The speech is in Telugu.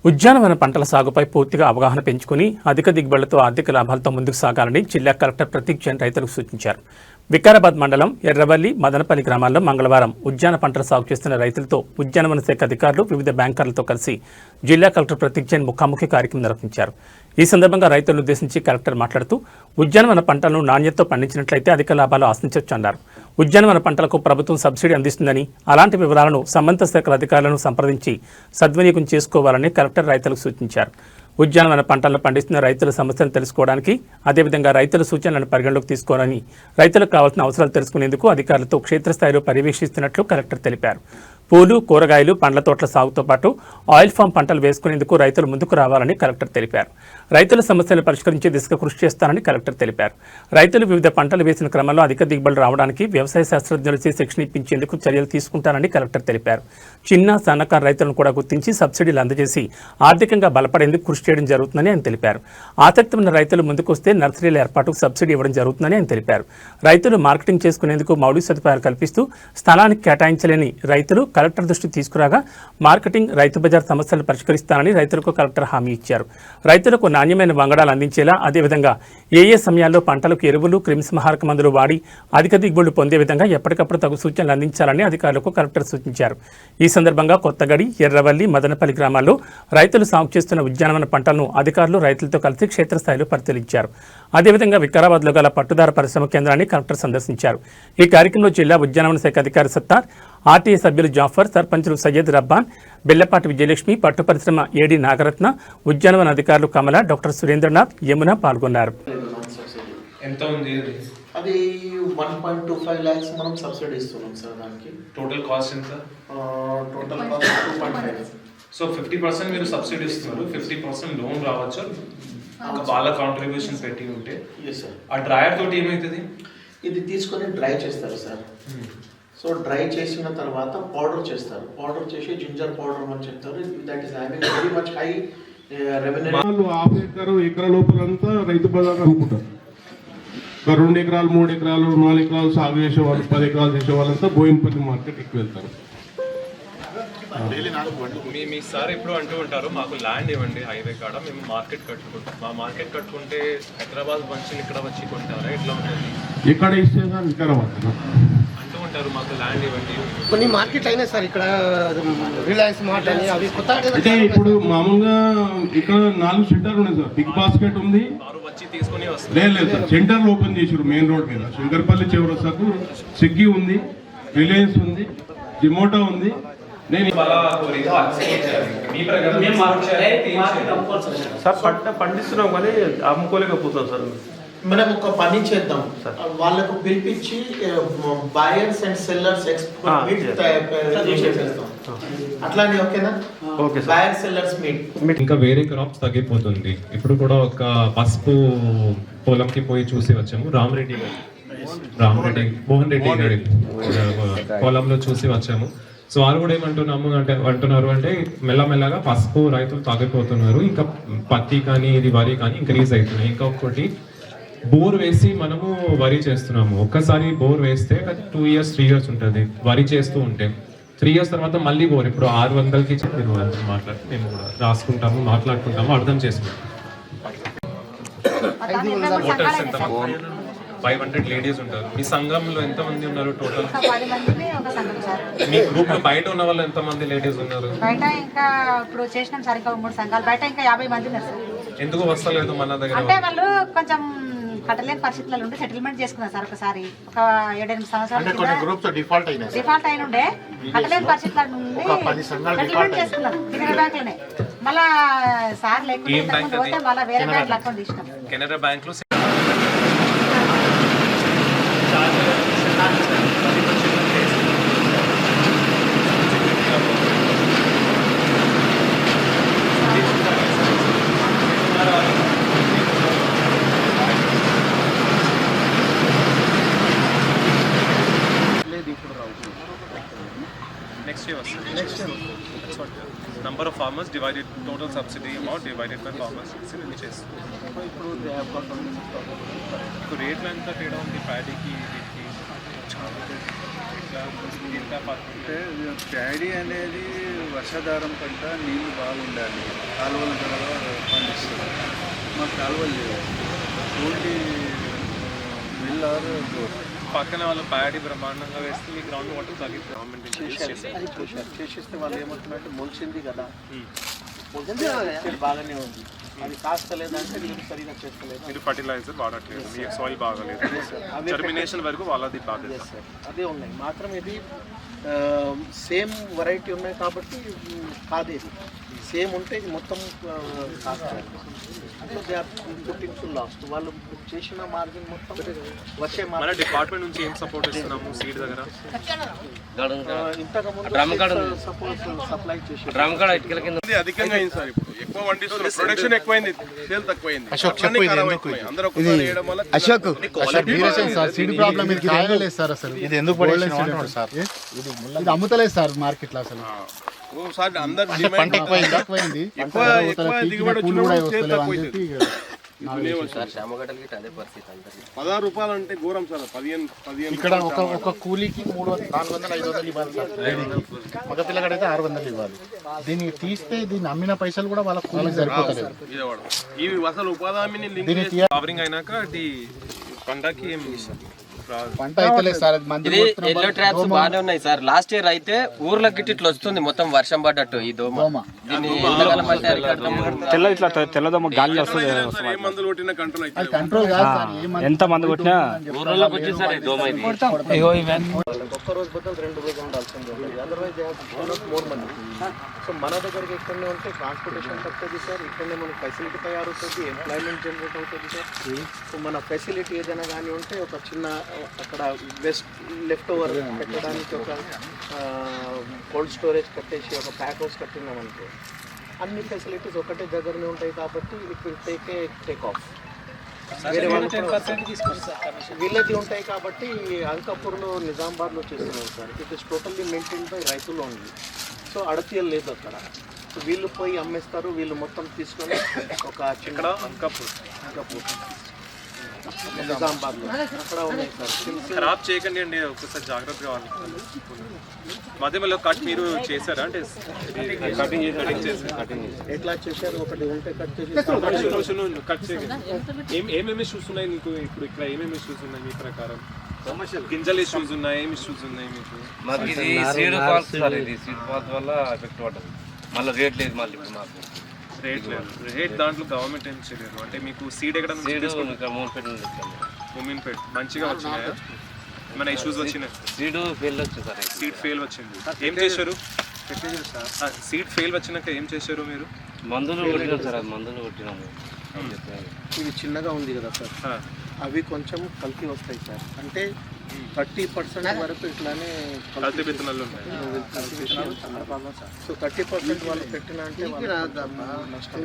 ఉద్యానవన పంటల సాగుపై పూర్తిగా అవగాహన పెంచుకుని అధిక దిగుబడులతో ఆర్థిక లాభాలతో ముందుకు సాగాలని జిల్లా కలెక్టర్ ప్రతీక్ జైన్ రైతులకు సూచించారు. వికారాబాద్ మండలం ఎర్రవల్లి, మదనపల్లి గ్రామాల్లో మంగళవారం ఉద్యాన పంటల సాగు చేస్తున్న రైతులతో ఉద్యానవన శాఖ అధికారులు, వివిధ బ్యాంకర్లతో కలిసి జిల్లా కలెక్టర్ ప్రతీక్ జైన్ ముఖాముఖి కార్యక్రమం నిర్వహించారు. ఈ సందర్భంగా రైతులను ఉద్దేశించి కలెక్టర్ మాట్లాడుతూ ఉద్యానవన పంటలను నాణ్యతతో పండించినట్లయితే అధిక లాభాలు ఆశించవచ్చన్నారు. ఉద్యానవన పంటలకు ప్రభుత్వం సబ్సిడీ అందిస్తుందని, అలాంటి వివరాలను సంబంధిత శాఖల అధికారులను సంప్రదించి సద్వినియోగం చేసుకోవాలని కలెక్టర్ రైతులకు సూచించారు. ఉద్యానవన పంటలను పండిస్తున్న రైతుల సమస్యలను తెలుసుకోవడానికి, అదేవిధంగా రైతుల సూచనలను పరిగణలోకి తీసుకోవాలని, రైతులకు కావాల్సిన అవసరాలు తెలుసుకునేందుకు అధికారులతో క్షేత్రస్థాయిలో పర్యవేక్షిస్తున్నట్లు కలెక్టర్ తెలిపారు. పూలు, కూరగాయలు, పండ్ల తోటల సాగుతో పాటు ఆయిల్ ఫామ్ పంటలు వేసుకునేందుకు రైతులు ముందుకు రావాలని కలెక్టర్ తెలిపారు. రైతుల సమస్యలను పరిష్కరించే దిశగా కృషి చేస్తానని కలెక్టర్ తెలిపారు. రైతులు వివిధ పంటలు వేసిన క్రమంలో అధిక దిగుబడులు రావడానికి వ్యవసాయ శాస్త్రజ్ఞులచే శిక్షణ ఇప్పించేందుకు చర్యలు తీసుకుంటానని కలెక్టర్ తెలిపారు. చిన్న, సన్నకారు రైతులను కూడా గుర్తించి సబ్సిడీలు అందజేసి ఆర్థికంగా బలపడేందుకు కృషి చేయడం జరుగుతుందని ఆయన తెలిపారు. ఆసక్తి ఉన్న రైతులు ముందుకొస్తే నర్సరీల ఏర్పాటుకు సబ్సిడీ ఇవ్వడం జరుగుతుందని ఆయన తెలిపారు. రైతులు మార్కెటింగ్ చేసుకునేందుకు మౌలిక సదుపాయాలు కల్పిస్తూ స్థలానికి కేటాయించలేని రైతులు కలెక్టర్ దృష్టికి తీసుకురాగా మార్కెటింగ్, రైతు బజార్ సమస్యలను పరిష్కరిస్తానని రైతులకు కలెక్టర్ హామీ ఇచ్చారు. రైతులకు నాణ్యమైన వంగడాలు అందించేలా, అదేవిధంగా ఏ సమయాల్లో పంటలకు ఎరువులు, క్రిమిసంహారక మందులు వాడి అధిక దిగుబడులు పొందే విధంగా ఎప్పటికప్పుడు తగు సూచనలు అందించాలని అధికారులకు కలెక్టర్ సూచించారు. ఈ సందర్భంగా కొత్తగడి, ఎర్రవల్లి, మదనపల్లి గ్రామాల్లో రైతులు సాగు చేస్తున్న ఉద్యానవన పంటలను అధికారులు రైతులతో కలిసి క్షేత్రస్థాయిలో పరిశీలించారు. అదేవిధంగా వికారాబాద్లో గల పట్టుదార పరిశ్రమ కేంద్రాన్ని కలెక్టర్ సందర్శించారు. ఈ కార్యక్రమంలో జిల్లా ఉద్యానవన శాఖ అధికారి సత్తార్, ఆర్టీఏ సభ్యులు జాఫర్, సర్పంచులు సయ్యద్ రబ్బాన్, బెల్లపాటి విజయలక్ష్మి, పట్టు పరిశ్రమ ఏడీ నాగరత్న, ఉద్యానవన అధికారులు కమల, డాక్టర్ సురేంద్రనాథ్, యమున పాల్గొన్నారు. ఎంత ఉంది అది 1.25 lakhs మనం సబ్సిడీ ఇస్తున్నాం సార్. దానికి టోటల్ కాస్ట్ ఎంత? Total cost 2.5. సో 50% మీరు సబ్సిడీ ఇస్తున్నారు, 50% లోన్ రావచ్చు వాళ్ళ కాంట్రిబ్యూషన్ పెట్టి ఉంటే. ఆ డ్రైయర్ తోటి ఏమవుతుంది? ఇది తీసుకొని డ్రై చేస్తారు సార్. సో డ్రై చేసిన తర్వాత పౌడర్ చేస్తారు. పౌడర్ చేసి జింజర్ పౌడర్ అని చెప్తారు. That is having very much high revenue. ఎకరా లోపలంతా రైతు బజార్ అనుకుంటారు. 2 ఎకరాలు, 3 ఎకరాలు, 4 ఎకరాలు సాగు చేసే వాళ్ళు, 10 ఎకరాలు చేసే వాళ్ళంతా బోయినపల్లి మార్కెట్ ఎక్కువ వెళ్తారు. మీ సార్ ఎప్పుడు అంటూ ఉంటారు, మాకు ల్యాండ్ ఇవ్వండి హైవే కాడ, మేము మార్కెట్ కట్టుకుంటాం. మా మార్కెట్ కట్టుకుంటే హైదరాబాద్ మనుషులు ఇక్కడ వచ్చి కొంటారా? ఎట్లా ఉంటుంది? ఇక్కడ ఇస్తే సార్ వికారాబాద్ అంటూ ఉంటారు, మాకు ల్యాండ్ ఇవ్వండి. కొన్ని మార్కెట్ అయినా సార్ ఇక్కడ రిలయన్స్ మార్ట్ అని అవి కొత్త. అంటే ఇప్పుడు మామూలుగా ఇక్కడ 4 సెంటర్లు ఉన్నాయి సార్. బిగ్ బాస్కెట్ ఉంది, వారు వచ్చి తీసుకుని వస్తారు. లేదు సార్, సెంటర్లు ఓపెన్ చేసారు మెయిన్ రోడ్ మీద. శంకర్పల్లి చౌరస్తాకు స్విగ్గీ ఉంది, రిలయన్స్ ఉంది, జిమోటో ఉంది. సార్ పండిస్తున్నాం కానీ అమ్ముకోలేకపోతాం సార్. మనం ఒక పని చేద్దాం, వాళ్ళకు పిలిపించి బయర్స్ అండ్ సెల్లర్స్ అట్లానే ఓకేనా? Buyer sellers meet. ఇంకా వేరే క్రాప్స్ తగ్గిపోతుంది. ఇప్పుడు కూడా ఒక పసుపు పొలంకి పోయి చూసి వచ్చాము. మోహన్ రెడ్డి గారి పొలంలో చూసి వచ్చాము. సో వాళ్ళు కూడా అంటున్నారు అంటే మెల్లమెల్లగా పసుపు రైతులు తగ్గిపోతున్నారు. ఇంకా పత్తి కానీ ఇది వరి కానీ ఇంక్రీజ్ అవుతున్నాయి. ఇంకొకటి బోర్ వేసి మనము వరి చేస్తున్నాము. ఒక్కసారి బోర్ వేస్తే 2 years 3 years ఉంటుంది వరి చేస్తూ ఉంటే. 3 years తర్వాత మళ్ళీ బోర్. ఇప్పుడు 600కి మీరు మాట్లాడి మేము కూడా రాసుకుంటాము, మాట్లాడుకుంటాము, అర్థం చేసుకుంటాము. 500 లేడీస్ ఉంటారు. మీ సంఘంలో ఎంతమంది ఉన్నారు టోటల్? మీ గ్రూప్ లో బయట ఉన్న వాళ్ళు ఎంతమంది లేడీస్ ఉన్నారు? బయట ఇంకా ఇప్పుడు చేసినాం సార్, ఇంకా 3 సంఘాలు. బయట ఇంకా 50 మంది ఉన్నారు సార్. ఎందుకు వస్తలేదు మన దగ్గర? అంటే వాళ్ళు కొంచెం కట్టలేని పరిస్థితుల్లో ఉండి సెటిల్మెంట్ చేసుకున్నారు సార్. ఒకసారి ఒక 7-8 సంవత్సరాలు డిఫాల్ట్ అయిన ఉండే కట్టలేని పరిస్థితుల నుండి సెటిల్మెంట్ చేసుకున్నారు కెనరా బ్యాంక్ లోనే. మళ్ళా సార్ లేకపోతే మళ్ళీ వేరే బ్యాంక్ అకౌంట్ ఇచ్చినాం. కెనరా బ్యాంక్ లో next year that's what number of farmers divided, total subsidy amount divided by farmers is ఇప్పుడు రేట్లు ఎంత తేడా ఉంది ప్యాడీకి వీటికి? ప్యాడీ అనేది వర్షాధారం పంట, నీళ్ళు బాగుండాలి. కాలువల ద్వారా పండిస్తారు. మాకు కాలువలు లేవు, ఓన్లీ మిల్లారు పక్కన వాళ్ళు ప్యాడీ బ్రహ్మాండంగా వేస్తే మీ గ్రౌండ్ వాటర్ తగ్గిపోతుంది. గవర్నమెంట్ నుంచి యూజ్ చేశారు. చేసేస్తే వాళ్ళు ఏమంటున్నారంటే మొలిచింది కదా, బాగానే ఉంది, అది కాస్తలేదంటే మీరు సరిగా చేస్తలేదు. మీరు ఫర్టిలైజర్ వాడట్లేదు, మీ సాయిల్ బాగాలేదు, జర్మినేషన్ వరకు వాళ్ళది బాగా. అదే ఉన్నాయి మాత్రం. ఇది సేమ్ వెరైటీ ఉన్నాయి కాబట్టి కాదేది సేమ్ ఉంటే ఇది మొత్తం కాస్తుంది. So they are putting to last. వాళ్ళు చేసిన మార్జిన్ మొత్తం వచ్చే మన డిపార్ట్మెంట్ నుంచి ఏం సపోర్ట్ ఇస్తున్నాము సీడ్ దగ్గర? ఇంతకుముందు సప్లై చేసి అధికంగా అయింది సార్. ఇప్పుడు ఎక్కువ పండిస్తున్నారు, ప్రొడక్షన్ ఎక్కువైంది, సేల్ తక్కువైంది. అశోక్ సార్ సీడ్ ప్రాబ్లం ఇది కాయలేదు సార్. అసలు ఇది ఎందుకు పడేసినారు సార్? ఇది అమ్ముతలేదు సార్ మార్కెట్ లో. అసలు పంట ఎక్కువైంది, దిగుబడి ₹16 అంటే ఘోరం సార్. 15 ఇక్కడ ఒక కూలీకి 400-500 ఇవ్వాలి సార్. మగ పిల్లగాడైతే 600 ఇవ్వాలి. దీన్ని తీస్తే దీన్ని అమ్మిన పైసలు కూడా వాళ్ళ కూలీకి సరిపోతలేదు. ఇవి అసలు ఉపాధి హామీని దీన్ని కవరింగ్ అయినాక అది పంటకి ఏం పంట అయితే లేదు సార్. ఇది ఎల్లో ట్రాప్స్ బాగానే ఉన్నాయి సార్. లాస్ట్ ఇయర్ అయితే ఊర్లో గిట్టి ఇట్లా వస్తుంది మొత్తం వర్షం పడ్డట్టు ఈ దోమ. దీన్ని ఎంతకాలం అంటే తెల్లదోమ గాలి వస్తుంది. ఏ మందులు కొట్టినా కంట్రోల్ అయితే కంట్రోల్ కాదు సార్. ఎంత మంది కొట్టినా ఊర్లోకి వచ్చేసరి దోమ ఇది. ఒక్క రోజు బదులు 2 రోజులు ఉండాల్సింది. Otherwise more money. సో మన దగ్గరికి ఇక్కడనే ఉంటే ట్రాన్స్పోర్టేషన్ తక్కువది సార్, ఇక్కడనే మనకి ఫెసిలిటీ తయారవుతుంది, ఎంప్లాయ్మెంట్ జనరేట్ అవుతుంది సార్. సో మన ఫెసిలిటీ ఏదైనా కానీ ఉంటే ఒక చిన్న అక్కడ లెఫ్ట్ ఓవర్ పెట్టడానికి ఒక కోల్డ్ స్టోరేజ్ కట్టేసి ఒక ప్యాక్ హౌస్ కట్టినామనుకో, అన్ని ఫెసిలిటీస్ ఒకటే దగ్గరనే ఉంటాయి కాబట్టి ఇట్ విల్ టేక్ ఆఫ్. వేరే వీళ్ళకి ఉంటాయి కాబట్టి అంకాపూర్లో నిజామాబాద్లో చేస్తున్నాం sir. It is totally maintain by రైతులు ఓన్లీ. సో అడతీయలు లేదు అక్కడ. సో వీళ్ళు పోయి అమ్మేస్తారు, వీళ్ళు మొత్తం తీసుకొని ఒక చిన్న అంకాపూర్ నిజామాబాద్లో అక్కడ ఉన్నాయి సార్. ఖరాబ్ చేయకండి అండి, ఒకసారి జాగ్రత్తగా వాళ్ళు. మధ్యలో కట్ మీరు చేశారా? అంటే కటింగ్ ఎట్లా చేశారు? ఒకటి ఉంటే కట్ చేసి కట్ చేయండి. ఏమేమి ఇష్యూస్ ఉన్నాయి మీకు ఇప్పుడు ఇక్కడ? ఏమేమి ఇష్యూస్ ఉన్నాయి మీ ప్రకారం? గింజలు ఇష్యూస్ ఉన్నాయి, ఏమి ఇష్యూస్ ఉన్నాయి మీకు? మాకు ఇది సీడ్ ఫాల్ట్ సార్. ఇది సీడ్ ఫాల్ట్ వల్ల ఎఫెక్ట్ పడ్డది. మళ్ళీ రేట్ లేదు. మళ్ళీ ఇప్పుడు మాకు రేట్ లేదు. రేట్ దాంట్లో గవర్నమెంట్ ఏం చేయలేదు. అంటే మీకు సీడ్ ఎక్కడ మూమిన్పేట మంచిగా వచ్చినాయా? ఏమైనా ఇష్యూస్ వచ్చినాయి? సీడ్ ఫెయిల్ వచ్చింది సార్. సీడ్ ఫెయిల్ వచ్చింది. ఏం చేశారు? సీడ్ ఫెయిల్ వచ్చినాక ఏం చేశారు మీరు? మందులు కొట్టినాం సార్. అది మందులు కొట్టినాము. ఇది చిన్నగా ఉంది కదా సార్, అవి కొంచెం కల్తీ వస్తాయి సార్. అంటే 30% వరకు ఇట్లానే కల్తీ విత్తనాలు ఉన్నాయి. సో 30% వాళ్ళు పెట్టిన అంటే నష్టం.